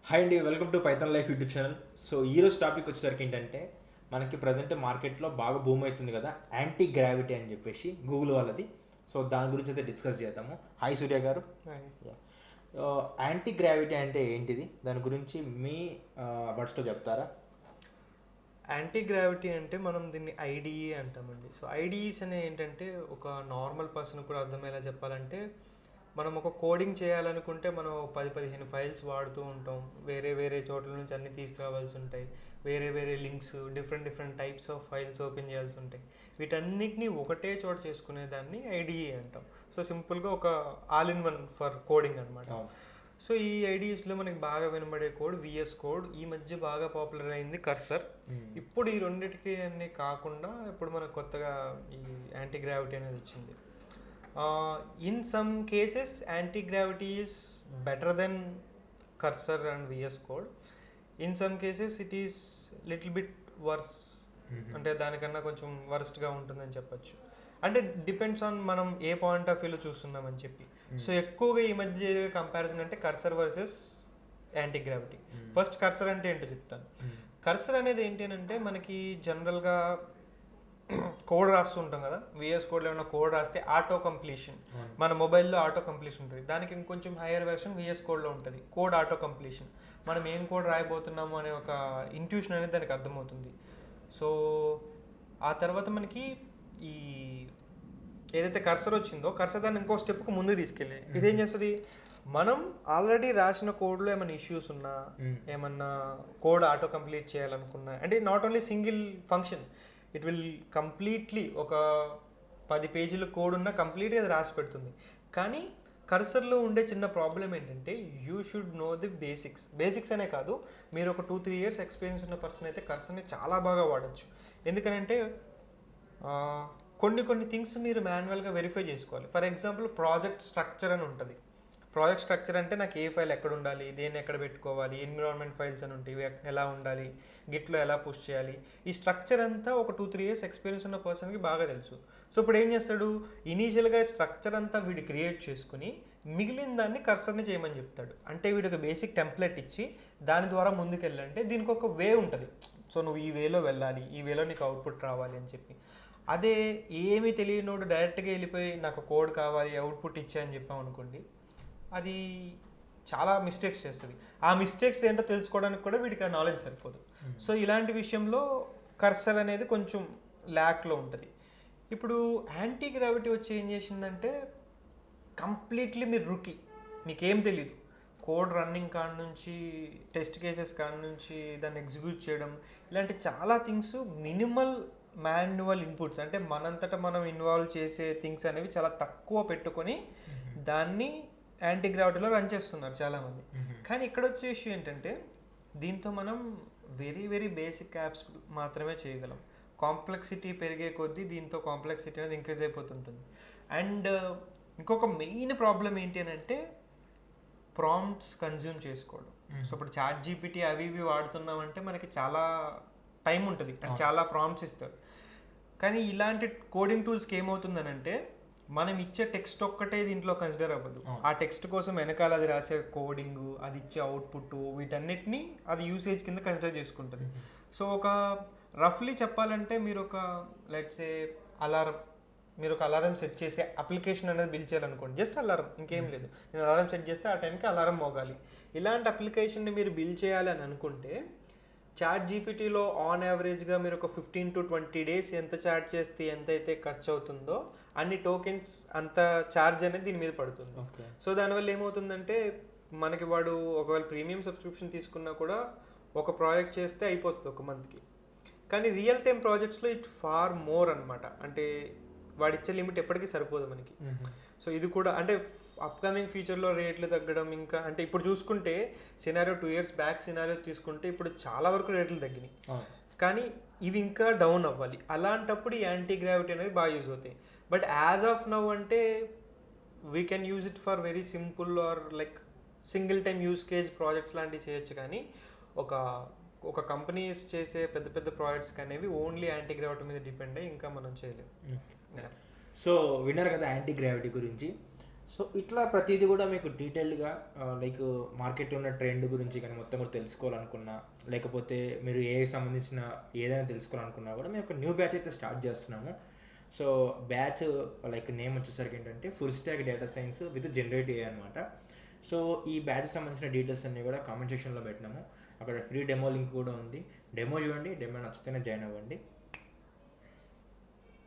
Hi అండి, welcome to Python life YouTube channel. So ఈరోజు topic వచ్చేసరికి ఏంటంటే మనకి ప్రజెంట్ మార్కెట్లో బాగా బూమ్ అవుతుంది కదా, యాంటీ గ్రావిటీ అని చెప్పేసి గూగుల్ వాళ్ళది. సో దాని గురించి అయితే డిస్కస్ చేద్దాము. హాయ్ సూర్య గారు. యాంటీ గ్రావిటీ అంటే ఏంటిది, దాని గురించి మీ వర్డ్స్తో చెప్తారా? యాంటీ గ్రావిటీ అంటే మనం దీన్ని ఐడిఈ అంటామండి. సో ఐడిఈస్ అనే ఏంటంటే ఒక నార్మల్ పర్సన్ కూడా అర్థమయ్యేలా చెప్పాలంటే మనం ఒక కోడింగ్ చేయాలనుకుంటే మనం 10-15 ఫైల్స్ వాడుతూ ఉంటాం. వేరే వేరే చోట్ల నుంచి అన్ని తీసుకురావాల్సి ఉంటాయి. వేరే వేరే links, different types of files open చేయాల్సి ఉంటాయి. వీటన్నిటిని ఒకటే చోట చేసుకునే దాన్ని ఐడిఈ అంటాం. సో సింపుల్గా ఒక all in one for coding అనమాట. సో ఈ ఐడియాస్లో మనకి బాగా వినబడే కోడ్ విఎస్ కోడ్. ఈ మధ్య బాగా పాపులర్ అయింది కర్సర్. ఇప్పుడు ఈ రెండింటికి అన్నీ కాకుండా ఇప్పుడు మనకు కొత్తగా ఈ యాంటీ గ్రావిటీ అనేది వచ్చింది. In some cases anti gravity is better than Cursor and VS code. In some cases it is little bit worse, అంటే దానికన్నా కొంచెం వర్స్ట్గా ఉంటుందని చెప్పచ్చు. అంటే డిపెండ్స్ ఆన్ మనం ఏ పాయింట్ ఆఫ్ వ్యూలో చూస్తున్నామని చెప్పి. సో ఎక్కువగా ఈ మధ్య కంపారిజన్ అంటే cursor versus anti gravity. First cursor అంటే ఏంటో చెప్తాను. కర్సర్ అనేది ఏంటి అంటే మనకి జనరల్గా కోడ్ రాస్తూ ఉంటాం కదా, విఎస్ కోడ్లో ఏమైనా కోడ్ రాస్తే ఆటో కంప్లీషన్, మన మొబైల్లో ఆటో కంప్లీషన్ ఉంటుంది. దానికి ఇంకొంచెం హైయర్ వెర్షన్ విఎస్ కోడ్లో ఉంటుంది, కోడ్ ఆటో కంప్లీషన్. మనం ఏం కోడ్ రాయబోతున్నాము అనే ఒక ఇంట్యూషన్ అనేది దానికి అర్థమవుతుంది. సో ఆ తర్వాత మనకి ఈ ఏదైతే కర్సర్ వచ్చిందో కర్సర్ దాన్ని ఇంకో స్టెప్కి ముందు తీసుకెళ్ళి ఇదేం చేస్తుంది, మనం ఆల్రెడీ రాసిన కోడ్లో ఏమైనా ఇష్యూస్ ఉన్నా, ఏమన్నా కోడ్ ఆటో కంప్లీట్ చేయాలనుకున్నా, అంటే not only single function, it will completely ఒక 10 పేజీల కోడ్ ఉన్నా కంప్లీట్గా అది రాసి పెడుతుంది. కానీ కర్సర్లో ఉండే చిన్న ప్రాబ్లం ఏంటంటే you should know the basics అనే కాదు, మీరు ఒక 2-3 ఇయర్స్ ఎక్స్పీరియన్స్ ఉన్న పర్సన్ అయితే కర్సర్ని చాలా బాగా వాడచ్చు. ఎందుకంటే కొన్ని థింగ్స్ మీరు మాన్యువల్గా వెరిఫై చేసుకోవాలి. ఫర్ ఎగ్జాంపుల్ ప్రాజెక్ట్ స్ట్రక్చర్ అని ఉంటుంది. ప్రాజెక్ట్ స్ట్రక్చర్ అంటే నాకు ఏ ఫైల్ ఎక్కడ ఉండాలి, దేన్ని ఎక్కడ పెట్టుకోవాలి, ఎన్విరాన్మెంట్ ఫైల్స్ అని ఉంటాయి, ఇవి ఎలా ఉండాలి, గిట్లో ఎలా పుష్ చేయాలి, ఈ స్ట్రక్చర్ అంతా ఒక 2-3 ఇయర్స్ ఎక్స్పీరియన్స్ ఉన్న పర్సన్కి బాగా తెలుసు. సో ఇప్పుడు ఏం చేస్తాడు, ఇనీషియల్గా స్ట్రక్చర్ అంతా వీడు క్రియేట్ చేసుకుని మిగిలిన దాన్ని కర్సర్ని చేయమని చెప్తాడు. అంటే వీడు ఒక బేసిక్ టెంప్లెట్ ఇచ్చి దాని ద్వారా ముందుకెళ్ళాలంటే దీనికి ఒక వే ఉంటుంది. సో నువ్వు ఈ వేలో వెళ్ళాలి, ఈ వేలో నీకు అవుట్పుట్ రావాలి అని చెప్పి. అదే ఏమీ తెలియనోడు డైరెక్ట్గా వెళ్ళిపోయి నాకు కోడ్ కావాలి, అవుట్పుట్ ఇచ్చాయని చెప్పాం అనుకోండి, అది చాలా మిస్టేక్స్ చేస్తుంది. ఆ మిస్టేక్స్ ఏంటో తెలుసుకోవడానికి కూడా వీడికి ఆ నాలెడ్జ్ సరిపోదు. సో ఇలాంటి విషయంలో కర్సర్ అనేది కొంచెం ల్యాక్లో ఉంటుంది. ఇప్పుడు యాంటీ గ్రావిటీ వచ్చి ఏం చేసిందంటే కంప్లీట్లీ మీరు రుకి, మీకేం తెలీదు, కోడ్ రన్నింగ్ కాడ నుంచి టెస్ట్ కేసెస్ కాడ నుంచి దాన్ని ఎగ్జిక్యూట్ చేయడం, ఇలాంటి చాలా థింగ్స్ మినిమల్ మాన్యువల్ ఇన్పుట్స్, అంటే మనంతటా మనం ఇన్వాల్వ్ చేసే థింగ్స్ అనేవి చాలా తక్కువ పెట్టుకొని దాన్ని యాంటీ గ్రావిటీలో రన్ చేస్తున్నారు చాలామంది. కానీ ఇక్కడ వచ్చే ఇష్యూ ఏంటంటే దీంతో మనం వెరీ బేసిక్ యాప్స్ మాత్రమే చేయగలం. కాంప్లెక్సిటీ పెరిగే కొద్దీ దీంతో కాంప్లెక్సిటీ అనేది ఇంక్రీజ్ అయిపోతుంటుంది. అండ్ ఇంకొక మెయిన్ ప్రాబ్లం ఏంటి అని అంటే ప్రాంప్ట్స్ కన్జ్యూమ్ చేసుకోవడం. సో ఇప్పుడు చాట్ జీపీటీ అవి ఇవి వాడుతున్నామంటే మనకి చాలా టైం ఉంటుంది అండ్ చాలా ప్రాంప్ట్స్ ఇస్తారు. కానీ ఇలాంటి కోడింగ్ టూల్స్కి ఏమవుతుందని అంటే మనం ఇచ్చే టెక్స్ట్ ఒక్కటే దీంట్లో కన్సిడర్ అవ్వదు. ఆ టెక్స్ట్ కోసం వెనకాల అది రాసే కోడింగ్, అది ఇచ్చే అవుట్పుట్, వీటన్నిటిని అది యూసేజ్ కింద కన్సిడర్ చేసుకుంటుంది. సో ఒక రఫ్లీ చెప్పాలంటే మీరు ఒక లెట్సే మీరు ఒక అలారం సెట్ చేసే అప్లికేషన్ అనేది బిల్డ్ చేయాలనుకోండి, జస్ట్ అలారం, ఇంకేం లేదు. నేను అలారం సెట్ చేస్తే ఆ టైంకి అలారం మోగాలి. ఇలాంటి అప్లికేషన్ని మీరు బిల్డ్ చేయాలి అని అనుకుంటే చాట్ జీపీటీలో ఆన్ యావరేజ్గా మీరు ఒక 15-20 డేస్ ఎంత చాట్ చేస్తే ఎంతైతే ఖర్చు అవుతుందో అన్ని టోకెన్స్ అంత ఛార్జ్ అనేది దీని మీద పడుతుంది. సో దానివల్ల ఏమవుతుందంటే మనకి వాడు ఒకవేళ ప్రీమియం సబ్స్క్రిప్షన్ తీసుకున్నా కూడా ఒక ప్రాజెక్ట్ చేస్తే అయిపోతుంది ఒక మంత్కి. కానీ రియల్ టైం ప్రాజెక్ట్స్లో ఇట్ ఫార్ మోర్ అనమాట. అంటే వాడిచ్చే లిమిట్ ఎప్పటికీ సరిపోదు మనకి. సో ఇది కూడా అంటే అప్కమింగ్ ఫ్యూచర్లో రేట్లు తగ్గడం, ఇంకా అంటే ఇప్పుడు చూసుకుంటే సినారియో 2 ఇయర్స్ బ్యాక్ సినారియో తీసుకుంటే ఇప్పుడు చాలా వరకు రేట్లు తగ్గినాయి. కానీ ఇవి ఇంకా డౌన్ అవ్వాలి. అలాంటప్పుడు ఈ యాంటీ గ్రావిటీ అనేది బాగా యూజ్ అవుతాయి. బట్ యాజ్ ఆఫ్ నౌ అంటే we can use it for very simple or like single time use case projects లాంటివి చేయొచ్చు. కానీ ఒక కంపెనీస్ చేసే పెద్ద ప్రాజెక్ట్స్ అనేవి ఓన్లీ యాంటీ గ్రావిటీ మీద డిపెండ్ అయ్యి ఇంకా మనం చేయలేము. సో విన్నారు కదా యాంటీ గ్రావిటీ గురించి. సో ఇట్లా ప్రతిదీ కూడా మీకు డీటెయిల్డ్గా లైక్ మార్కెట్లో ఉన్న ట్రెండ్ గురించి కానీ మొత్తం కూడా తెలుసుకోవాలనుకున్నా, లేకపోతే మీరు ఏ సంబంధించిన ఏదైనా తెలుసుకోవాలనుకున్నా కూడా మేము ఒక న్యూ బ్యాచ్ అయితే స్టార్ట్ చేస్తున్నాము. సో బ్యాచ్ లైక్ నేమ్ వచ్చేసరికి ఏంటంటే full stock data science with generative AI అనమాట. సో ఈ బ్యాచ్కి సంబంధించిన డీటెయిల్స్ అన్నీ కూడా కామెంట్ సెక్షన్లో పెట్టినాము. అక్కడ ఫ్రీ డెమో లింక్ కూడా ఉంది. డెమో చూడండి, డెమో నచ్చితేనే జాయిన్ అవ్వండి.